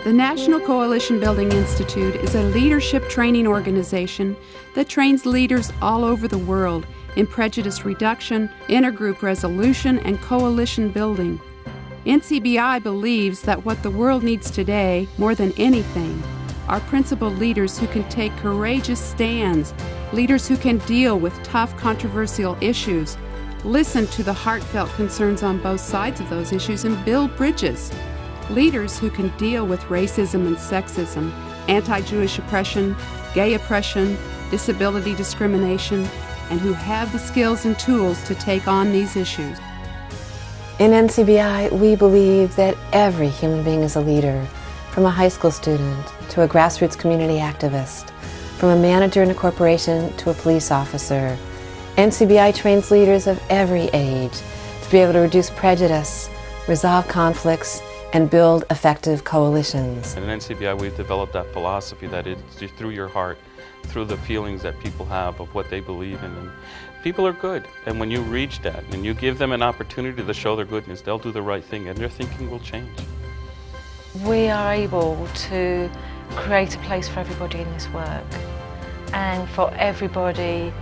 The National Coalition Building Institute is a leadership training organization that trains leaders all over the world in prejudice reduction, intergroup resolution, and coalition building. NCBI believes that what the world needs today, more than anything, are principled leaders who can take courageous stands, leaders who can deal with tough, controversial issues, listen to the heartfelt concerns on both sides of those issues, and build bridges. Leaders who can deal with racism and sexism, anti-Jewish oppression, gay oppression, disability discrimination, and who have the skills and tools to take on these issues. In NCBI, we believe that every human being is a leader, from a high school student to a grassroots community activist, from a manager in a corporation to a police officer. NCBI trains leaders of every age to be able to reduce prejudice, resolve conflicts, and build effective coalitions. In NCBI, we've developed that philosophy that it's through your heart, through the feelings that people have of what they believe in. And people are good, and when you reach that and you give them an opportunity to show their goodness, they'll do the right thing and their thinking will change. We are able to create a place for everybody in this work and for everybody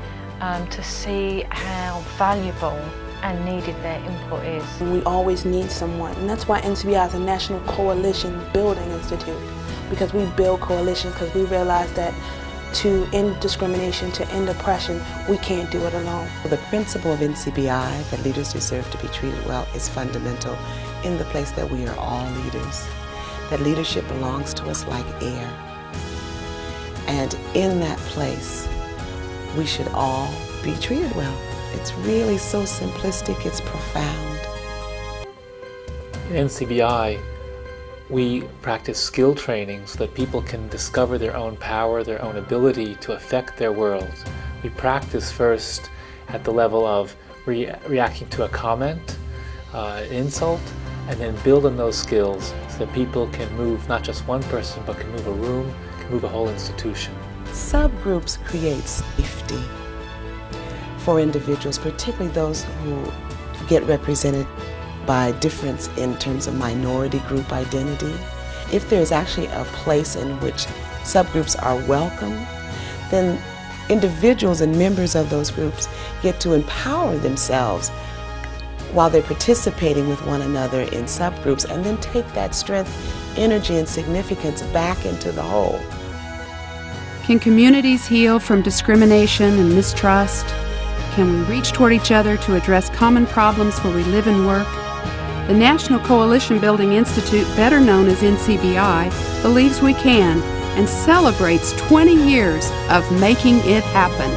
to see how valuable and needed their input is. We always need someone, and that's why NCBI is a National Coalition Building Institute, because we build coalitions because we realize that to end discrimination, to end oppression, we can't do it alone. The principle of NCBI, that leaders deserve to be treated well, is fundamental in the place that we are all leaders, that leadership belongs to us like air. And in that place, we should all be treated well. It's really so simplistic, it's profound. In NCBI, we practice skill training so that people can discover their own power, their own ability to affect their world. We practice first at the level of reacting to a comment, insult, and then build on those skills so that people can move not just one person, but can move a room, can move a whole institution. Subgroups create safety for individuals, particularly those who get represented by difference in terms of minority group identity. If there's actually a place in which subgroups are welcome, then individuals and members of those groups get to empower themselves while they're participating with one another in subgroups, and then take that strength, energy, and significance back into the whole. Can communities heal from discrimination and mistrust? Can we reach toward each other to address common problems where we live and work? The National Coalition Building Institute, better known as NCBI, believes we can and celebrates 20 years of making it happen.